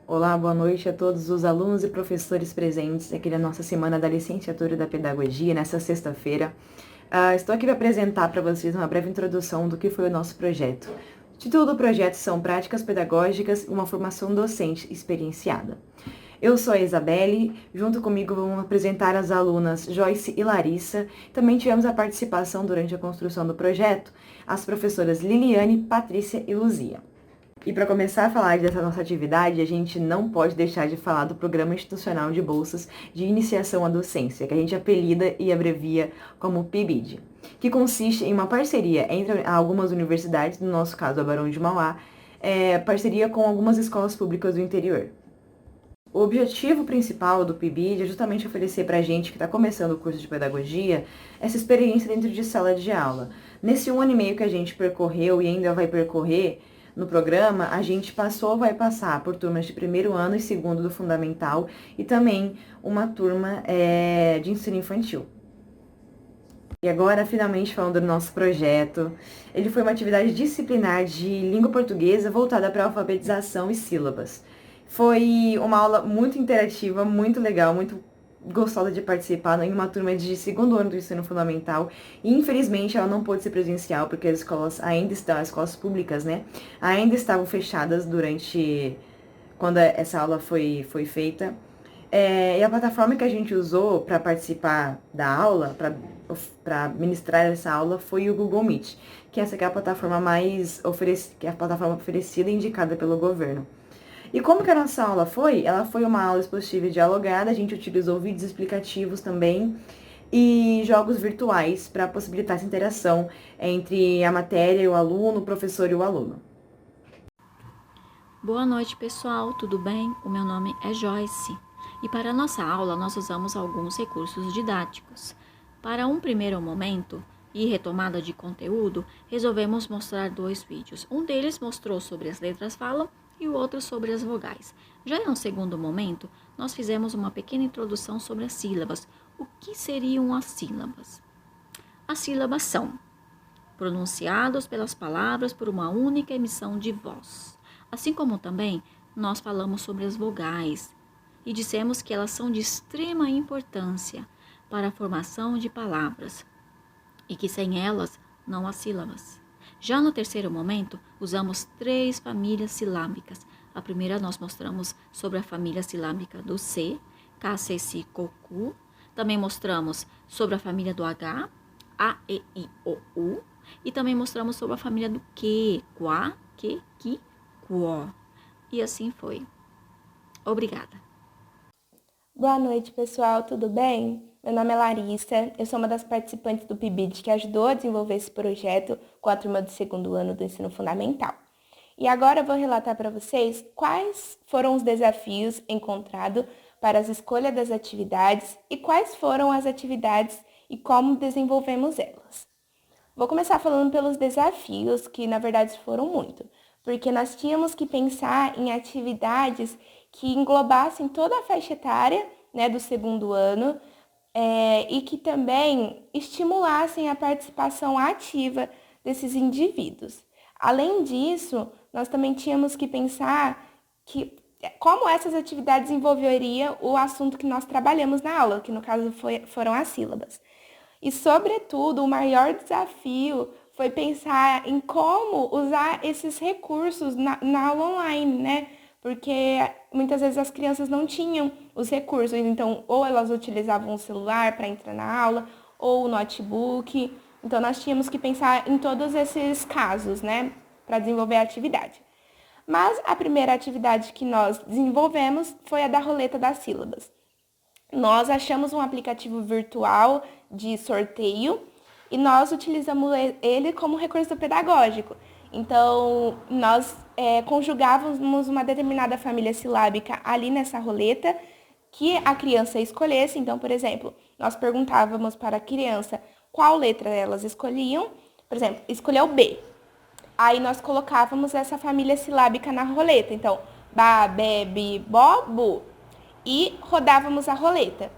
Olá, boa noite a todos os alunos e professores presentes aqui na nossa Semana da Licenciatura da Pedagogia, nessa sexta-feira. Estou aqui para apresentar para vocês uma breve introdução do que foi o nosso projeto. O título do projeto são Práticas Pedagógicas e uma Formação Docente Experienciada. Eu sou a Isabelle, junto comigo vão apresentar as alunas Joyce e Larissa. Também tivemos a participação durante a construção do projeto, as professoras Liliane, Patrícia e Luzia. E para começar a falar dessa nossa atividade, a gente não pode deixar de falar do Programa Institucional de Bolsas de Iniciação à Docência, que a gente apelida e abrevia como PIBID, que consiste em uma parceria entre algumas universidades, no nosso caso a Barão de Mauá, parceria com algumas escolas públicas do interior. O objetivo principal do PIBID é justamente oferecer para a gente que está começando o curso de pedagogia essa experiência dentro de sala de aula. Nesse 1 ano e meio que a gente percorreu e ainda vai percorrer, no programa, a gente vai passar por turmas de primeiro ano e segundo do fundamental e também uma turma de ensino infantil. E agora, finalmente, falando do nosso projeto, ele foi uma atividade disciplinar de língua portuguesa voltada para alfabetização e sílabas. Foi uma aula muito interativa, muito legal, muito gostosa de participar em uma turma de segundo ano do ensino fundamental. E, infelizmente, ela não pôde ser presencial, porque as escolas as escolas públicas, né, ainda estavam fechadas quando essa aula foi feita. E a plataforma que a gente usou para participar da aula, para ministrar essa aula, foi o Google Meet, que essa que é a plataforma que é a plataforma oferecida e indicada pelo governo. E como que a nossa aula foi? Ela foi uma aula expositiva e dialogada, a gente utilizou vídeos explicativos também e jogos virtuais para possibilitar essa interação entre a matéria e o aluno, o professor e o aluno. Boa noite, pessoal, tudo bem? O meu nome é Joyce e para a nossa aula nós usamos alguns recursos didáticos. Para um primeiro momento e retomada de conteúdo, resolvemos mostrar 2 vídeos. Um deles mostrou sobre as letras falam e o outro sobre as vogais. Já em um segundo momento, nós fizemos uma pequena introdução sobre as sílabas. O que seriam as sílabas? As sílabas são pronunciados pelas palavras por uma única emissão de voz. Assim como também nós falamos sobre as vogais e dissemos que elas são de extrema importância para a formação de palavras e que sem elas não há sílabas. Já no terceiro momento, usamos 3 famílias silábicas. A primeira nós mostramos sobre a família silábica do C, K, C, Si, Co, Cu. Também mostramos sobre a família do H, A, E, I, O, U. E também mostramos sobre a família do Q, Quá, Que, Ki, Quó. E assim foi. Obrigada. Boa noite, pessoal, tudo bem? Meu nome é Larissa, eu sou uma das participantes do PIBID que ajudou a desenvolver esse projeto com a turma do segundo ano do ensino fundamental. E agora eu vou relatar para vocês quais foram os desafios encontrados para as escolhas das atividades e quais foram as atividades e como desenvolvemos elas. Vou começar falando pelos desafios, que na verdade foram muito, porque nós tínhamos que pensar em atividades que englobassem toda a faixa etária, né, do segundo ano e que também estimulassem a participação ativa desses indivíduos. Além disso, nós também tínhamos que pensar como essas atividades envolveriam o assunto que nós trabalhamos na aula, que no caso foram as sílabas. E, sobretudo, o maior desafio foi pensar em como usar esses recursos na aula online, né? Porque muitas vezes as crianças não tinham os recursos, então ou elas utilizavam o celular para entrar na aula, ou o notebook. Então nós tínhamos que pensar em todos esses casos, né, para desenvolver a atividade. Mas a primeira atividade que nós desenvolvemos foi a da roleta das sílabas. Nós achamos um aplicativo virtual de sorteio e nós utilizamos ele como recurso pedagógico. Então, nós conjugávamos uma determinada família silábica ali nessa roleta que a criança escolhesse. Então, por exemplo, nós perguntávamos para a criança qual letra elas escolhiam. Por exemplo, escolheu B. Aí nós colocávamos essa família silábica na roleta. Então, ba, be, bi, bo, bu. E rodávamos a roleta.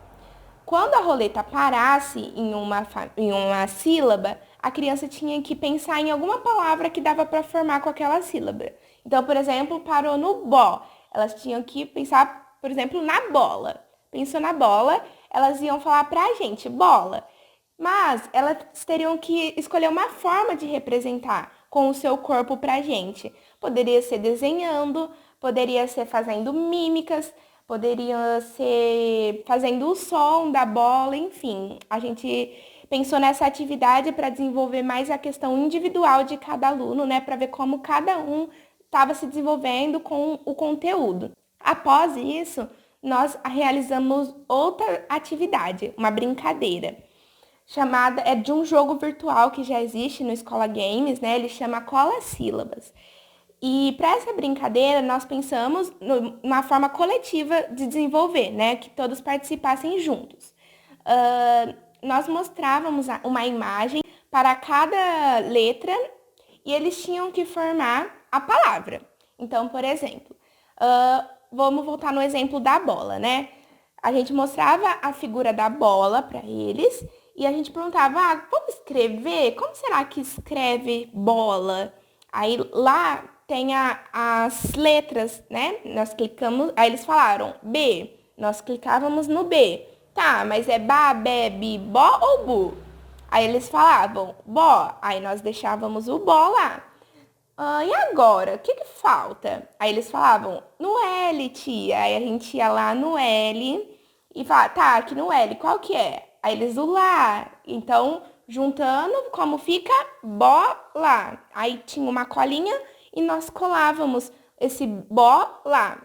Quando a roleta parasse em uma sílaba, a criança tinha que pensar em alguma palavra que dava para formar com aquela sílaba. Então, por exemplo, parou no bó. Elas tinham que pensar, por exemplo, na bola. Pensou na bola, elas iam falar pra gente, bola. Mas elas teriam que escolher uma forma de representar com o seu corpo pra gente. Poderia ser desenhando, poderia ser fazendo mímicas, poderia ser fazendo o som da bola, enfim. A gente pensou nessa atividade para desenvolver mais a questão individual de cada aluno, né, para ver como cada um estava se desenvolvendo com o conteúdo. Após isso, nós realizamos outra atividade, uma brincadeira chamada, é de um jogo virtual que já existe no Escola Games, né? Ele chama Cola Sílabas. E para essa brincadeira, nós pensamos numa forma coletiva de desenvolver, né? Que todos participassem juntos. Nós mostrávamos uma imagem para cada letra e eles tinham que formar a palavra. Então, por exemplo, vamos voltar no exemplo da bola, né? A gente mostrava a figura da bola para eles e a gente perguntava, vamos escrever? Como será que escreve bola? Aí lá tem as letras, né? Nós clicamos, aí eles falaram B, nós clicávamos no B. Tá, mas é ba, be, bi, bo ou bu? Aí eles falavam bó, aí nós deixávamos o bó lá. E agora, o que falta? Aí eles falavam no L, tia. Aí a gente ia lá no L e falava, tá, aqui no L, qual que é? Aí eles o lá. Então, juntando, como fica? Bola. Aí tinha uma colinha e nós colávamos esse bó lá.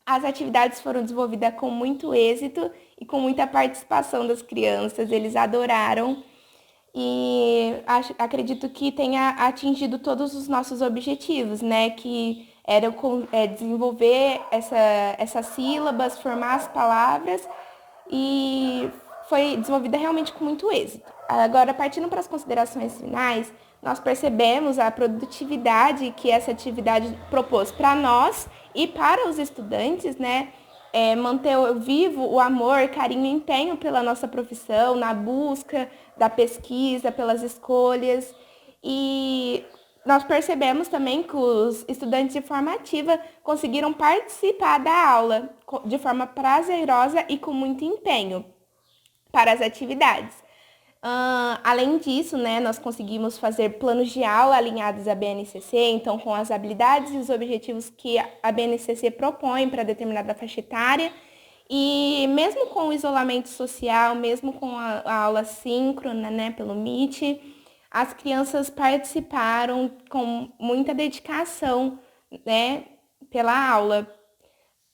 As atividades foram desenvolvidas com muito êxito e com muita participação das crianças. Eles adoraram e acredito que tenha atingido todos os nossos objetivos, né? Que era desenvolver essas sílabas, formar as palavras e foi desenvolvida realmente com muito êxito. Agora, partindo para as considerações finais, nós percebemos a produtividade que essa atividade propôs para nós e para os estudantes, né? Manter vivo o amor, carinho e empenho pela nossa profissão, na busca da pesquisa, pelas escolhas. E nós percebemos também que os estudantes de formativa conseguiram participar da aula de forma prazerosa e com muito empenho para as atividades. Além disso, né, nós conseguimos fazer planos de aula alinhados à BNCC, então com as habilidades e os objetivos que a BNCC propõe para determinada faixa etária. E mesmo com o isolamento social, mesmo com a aula síncrona, né, pelo Meet, as crianças participaram com muita dedicação, né, pela aula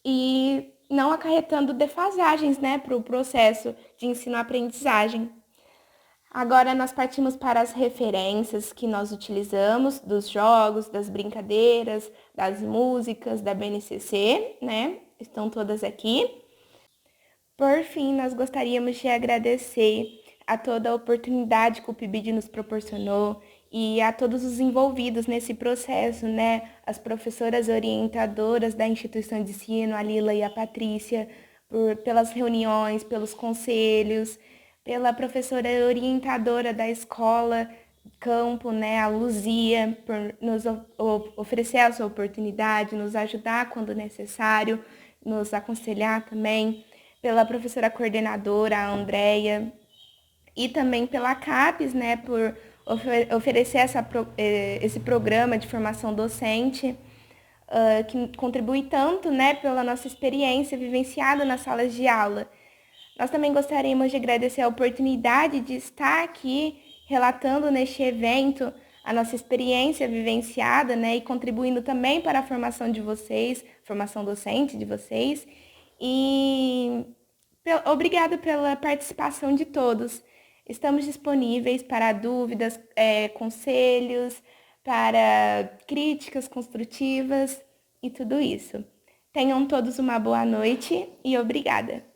e não acarretando defasagens, né, para o processo de ensino-aprendizagem. Agora nós partimos para as referências que nós utilizamos dos jogos, das brincadeiras, das músicas da BNCC, né? Estão todas aqui. Por fim, nós gostaríamos de agradecer a toda a oportunidade que o PIBID nos proporcionou e a todos os envolvidos nesse processo, né? As professoras orientadoras da instituição de ensino, a Lila e a Patrícia, pelas reuniões, pelos conselhos, pela professora orientadora da escola campo, né, a Luzia, por nos oferecer essa oportunidade, nos ajudar quando necessário, nos aconselhar também, pela professora coordenadora, a Andréia, e também pela CAPES, né, por oferecer esse programa de formação docente, que contribui tanto, né, pela nossa experiência vivenciada nas salas de aula. Nós também gostaríamos de agradecer a oportunidade de estar aqui relatando neste evento a nossa experiência vivenciada, né, e contribuindo também para a formação de vocês, formação docente de vocês. E obrigada pela participação de todos. Estamos disponíveis para dúvidas, conselhos, para críticas construtivas e tudo isso. Tenham todos uma boa noite e obrigada.